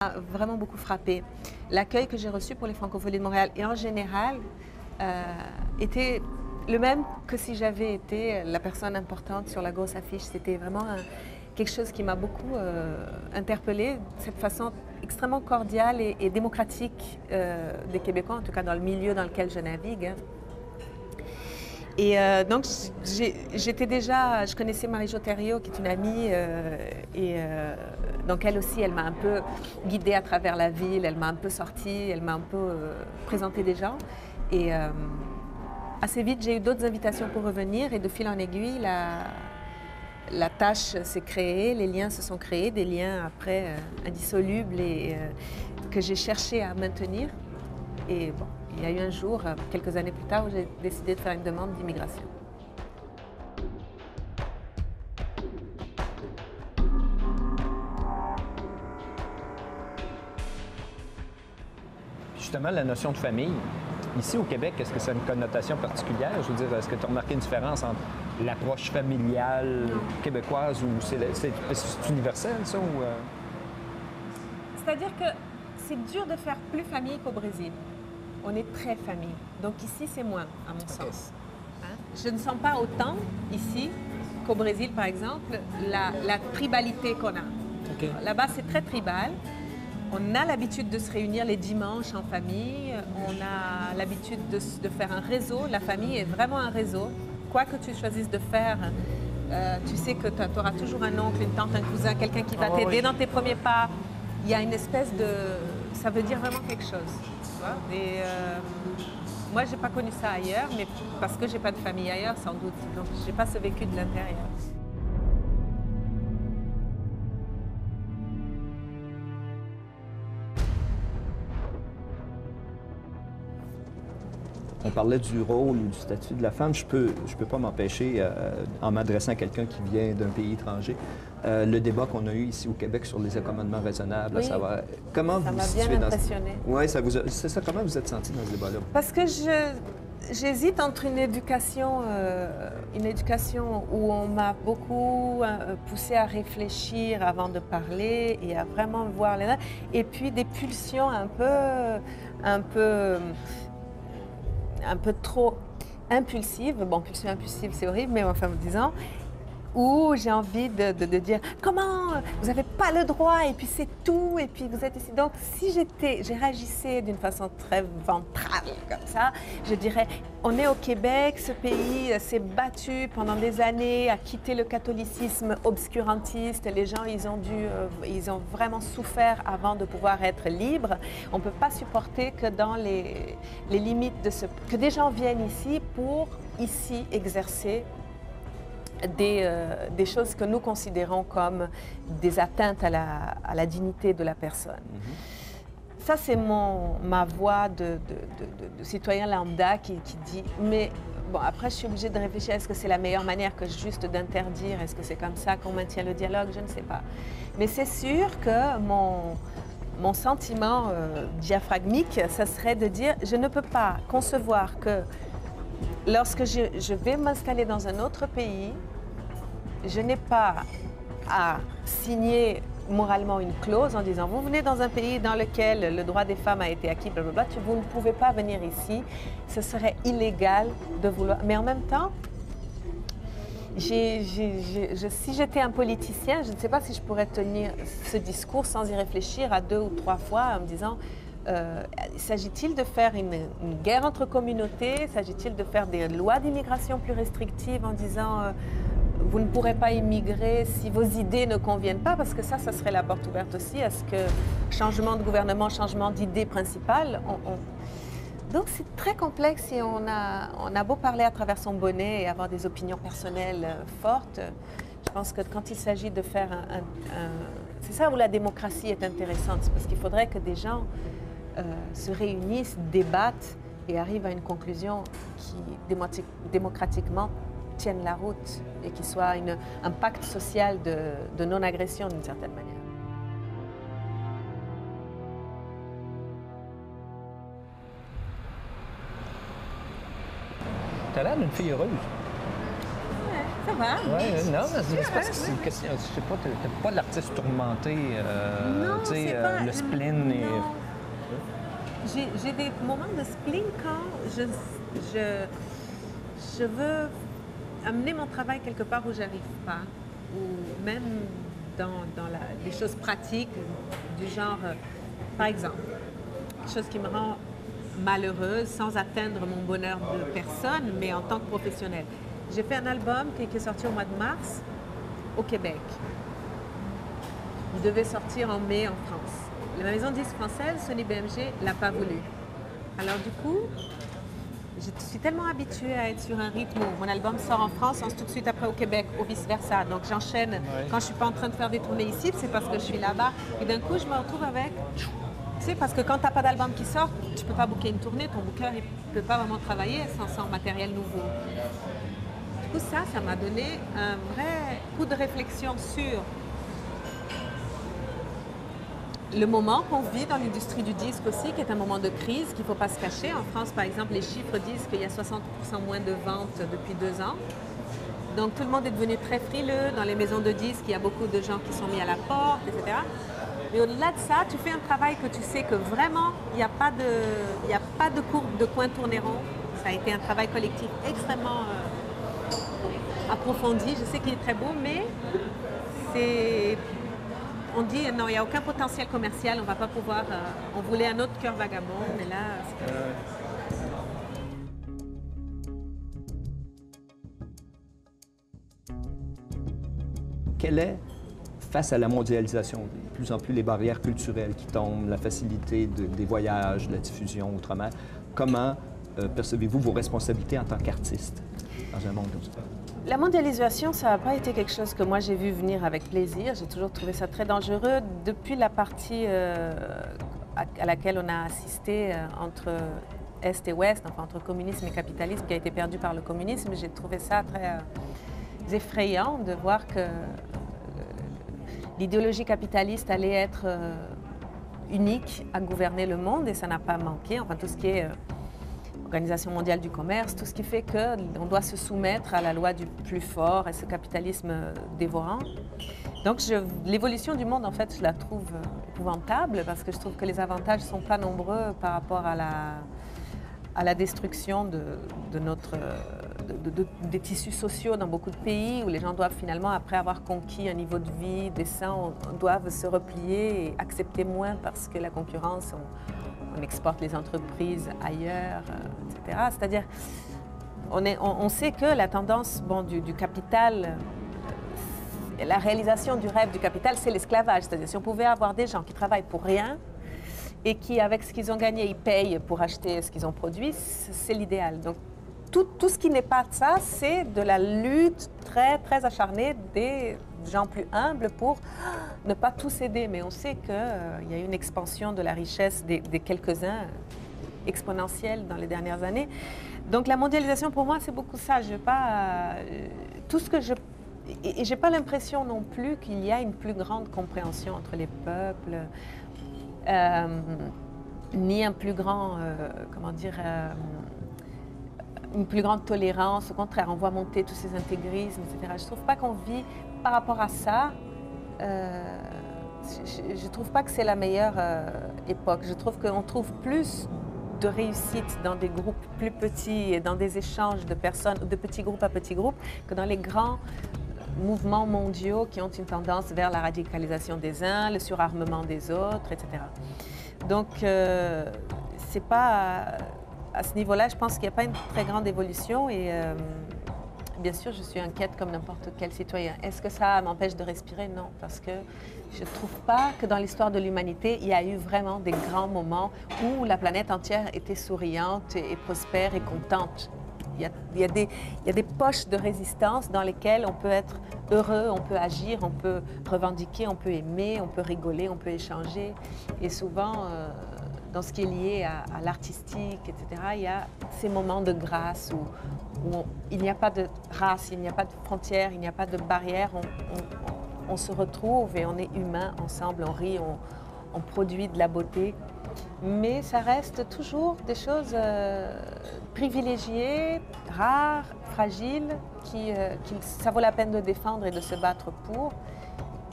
m'a vraiment beaucoup frappé. L'accueil que j'ai reçu pour les Francopholies de Montréal et en général était le même que si j'avais été la personne importante sur la grosse affiche. C'était vraiment quelque chose qui m'a beaucoup interpellée, cette façon extrêmement cordiale et démocratique des Québécois, en tout cas dans le milieu dans lequel je navigue. Et donc, je connaissais Marie-Jo Thériault, qui est une amie, donc elle aussi, elle m'a un peu guidée à travers la ville, elle m'a un peu sortie, elle m'a un peu présenté des gens. Et assez vite, j'ai eu d'autres invitations pour revenir et de fil en aiguille, la tâche s'est créée, les liens se sont créés, des liens après indissolubles et que j'ai cherché à maintenir. Et bon, il y a eu un jour, quelques années plus tard, où j'ai décidé de faire une demande d'immigration. Justement, la notion de famille, ici au Québec, est-ce que ça a une connotation particulière? Je veux dire, est-ce que tu as remarqué une différence entre l'approche familiale québécoise ou c'est universel, ça? C'est-à-dire que c'est dur de faire plus famille qu'au Brésil. On est très famille. Donc ici, c'est moins, à mon sens. Hein? Je ne sens pas autant ici qu'au Brésil, par exemple, la tribalité qu'on a. Okay. Là-bas, c'est très tribal. On a l'habitude de se réunir les dimanches en famille. On a l'habitude de faire un réseau. La famille est vraiment un réseau. Quoi que tu choisisses de faire, tu sais que tu auras toujours un oncle, une tante, un cousin, quelqu'un qui va t'aider dans tes premiers pas. Il y a une espèce de... Ça veut dire vraiment quelque chose. Tu vois? Et moi, je n'ai pas connu ça ailleurs, mais parce que je n'ai pas de famille ailleurs, sans doute. Donc, je n'ai pas ce vécu de l'intérieur. On parlait du rôle ou du statut de la femme. Je peux pas m'empêcher, en m'adressant à quelqu'un qui vient d'un pays étranger, le débat qu'on a eu ici au Québec sur les accommodements raisonnables, Oui, à savoir comment ça vous m'a vous bien situez dans... impressionnée. Oui, c'est ça. Comment vous êtes senti dans ce débat-là? Parce que j'hésite entre une éducation où on m'a beaucoup poussée à réfléchir avant de parler et à vraiment voir les... Et puis des pulsions un peu trop impulsive. Bon, pulsion impulsive, c'est horrible, mais enfin, en disant, où j'ai envie de dire « Comment? Vous n'avez pas le droit, et puis c'est tout, et puis vous êtes ici. » Donc, si je réagissais d'une façon très ventrale, comme ça, je dirais « On est au Québec, ce pays s'est battu pendant des années à quitter le catholicisme obscurantiste. Les gens, ils ont vraiment souffert avant de pouvoir être libres. On ne peut pas supporter que dans les limites que des gens viennent ici pour ici exercer des choses que nous considérons comme des atteintes à la dignité de la personne. Mm-hmm. Ça, c'est ma voix de citoyen lambda qui dit... Mais bon, après, je suis obligée de réfléchir, est-ce que c'est la meilleure manière que juste d'interdire? Est-ce que c'est comme ça qu'on maintient le dialogue? Je ne sais pas. Mais c'est sûr que mon sentiment diaphragmique, ça serait de dire, je ne peux pas concevoir que lorsque je vais m'installer dans un autre pays, je n'ai pas à signer moralement une clause en disant « Vous venez dans un pays dans lequel le droit des femmes a été acquis, blablabla, vous ne pouvez pas venir ici. Ce serait illégal de vouloir... » Mais en même temps, si j'étais un politicien, je ne sais pas si je pourrais tenir ce discours sans y réfléchir à 2 ou 3 fois en me disant s'agit-il de faire une guerre entre communautés? S'agit-il de faire des lois d'immigration plus restrictives en disant vous ne pourrez pas immigrer si vos idées ne conviennent pas? Parce que ça serait la porte ouverte aussi à ce que changement de gouvernement, changement d'idée principale. Donc c'est très complexe et on a beau parler à travers son bonnet et avoir des opinions personnelles fortes. Je pense que quand il s'agit de faire c'est ça où la démocratie est intéressante, parce qu'il faudrait que des gens se réunissent, débattent et arrivent à une conclusion qui, démocratiquement, tienne la route et qui soit un pacte social de non-agression d'une certaine manière. T'as l'air d'une fille heureuse. Ouais, Ça va? Oui, non, mais c'est parce que c'est une question. Je sais pas, t'es pas l'artiste tourmenté. Non, tu sais, c'est pas... le spleen et. Non. J'ai des moments de spleen quand je veux amener mon travail quelque part où j'arrive pas, ou même dans les choses pratiques du genre, par exemple, quelque chose qui me rend malheureuse sans atteindre mon bonheur de personne, mais en tant que professionnelle. J'ai fait un album qui est sorti au mois de mars au Québec. Il devait sortir en mai en France. La maison de disques française, Sony BMG, l'a pas voulu. Alors du coup, je suis tellement habituée à être sur un rythme où mon album sort en France, tout de suite après au Québec, ou vice-versa. Donc j'enchaîne. Ouais. Quand je suis pas en train de faire des tournées ici, c'est parce que je suis là-bas. Et d'un coup, je me retrouve avec... Tu sais, parce que quand tu n'as pas d'album qui sort, tu ne peux pas booker une tournée, ton booker ne peut pas vraiment travailler sans matériel nouveau. Du coup, ça m'a donné un vrai coup de réflexion sur le moment qu'on vit dans l'industrie du disque aussi, qui est un moment de crise, qu'il ne faut pas se cacher. En France, par exemple, les chiffres disent qu'il y a 60% moins de ventes depuis 2 ans. Donc tout le monde est devenu très frileux. Dans les maisons de disques, il y a beaucoup de gens qui sont mis à la porte, etc. Mais au-delà de ça, tu fais un travail que tu sais que vraiment, il n'y a pas de courbe de coin tourné rond. Ça a été un travail collectif extrêmement approfondi. Je sais qu'il est très beau, mais c'est... On dit non, il n'y a aucun potentiel commercial, on ne va pas pouvoir... on voulait un autre Cœur Vagabond, mais là, c'est comme Quelle est, face à la mondialisation, de plus en plus les barrières culturelles qui tombent, la facilité des voyages, de la diffusion outre-mer, comment percevez-vous vos responsabilités en tant qu'artiste dans un monde comme ça? La mondialisation, ça n'a pas été quelque chose que moi j'ai vu venir avec plaisir. J'ai toujours trouvé ça très dangereux. Depuis la partie à laquelle on a assisté entre Est et Ouest, enfin entre communisme et capitalisme, qui a été perdu par le communisme, j'ai trouvé ça très effrayant de voir que l'idéologie capitaliste allait être unique à gouverner le monde, et ça n'a pas manqué. Enfin, tout ce qui est Organisation mondiale du commerce, tout ce qui fait qu'on doit se soumettre à la loi du plus fort et ce capitalisme dévorant. Donc l'évolution du monde, en fait, je la trouve épouvantable parce que je trouve que les avantages ne sont pas nombreux par rapport à la destruction des tissus sociaux dans beaucoup de pays où les gens doivent finalement, après avoir conquis un niveau de vie décent, doivent se replier et accepter moins parce que la concurrence... On exporte les entreprises ailleurs, etc. C'est-à-dire, on sait que la tendance du capital, la réalisation du rêve du capital, c'est l'esclavage. C'est-à-dire, si on pouvait avoir des gens qui travaillent pour rien et qui, avec ce qu'ils ont gagné, ils payent pour acheter ce qu'ils ont produit, c'est l'idéal. Donc, tout ce qui n'est pas ça, c'est de la lutte très, très acharnée des gens plus humbles pour ne pas tout céder. Mais on sait qu'il y a eu une expansion de la richesse des quelques-uns exponentielle dans les dernières années. Donc la mondialisation, pour moi, c'est beaucoup ça. Je pas, tout ce que je... Et j'ai pas l'impression non plus qu'il y a une plus grande compréhension entre les peuples, ni un plus grand, une plus grande tolérance. Au contraire, on voit monter tous ces intégrismes, etc. Je ne trouve pas qu'on vit par rapport à ça. Je ne trouve pas que c'est la meilleure époque. Je trouve qu'on trouve plus de réussite dans des groupes plus petits et dans des échanges de personnes, de petits groupes à petits groupes, que dans les grands mouvements mondiaux qui ont une tendance vers la radicalisation des uns, le surarmement des autres, etc. Donc, c'est pas... À ce niveau-là, je pense qu'il n'y a pas une très grande évolution et bien sûr, je suis inquiète comme n'importe quel citoyen. Est-ce que ça m'empêche de respirer? Non, parce que je ne trouve pas que dans l'histoire de l'humanité, il y a eu vraiment des grands moments où la planète entière était souriante et prospère et contente. Il y a des poches de résistance dans lesquelles on peut être heureux, on peut agir, on peut revendiquer, on peut aimer, on peut rigoler, on peut échanger. Et souvent... dans ce qui est lié à l'artistique, etc., il y a ces moments de grâce où il n'y a pas de race, il n'y a pas de frontières, il n'y a pas de barrières. On se retrouve et on est humain ensemble, on rit, on produit de la beauté. Mais ça reste toujours des choses privilégiées, rares, fragiles, ça vaut la peine de défendre et de se battre pour,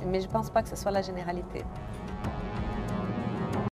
mais je ne pense pas que ce soit la généralité.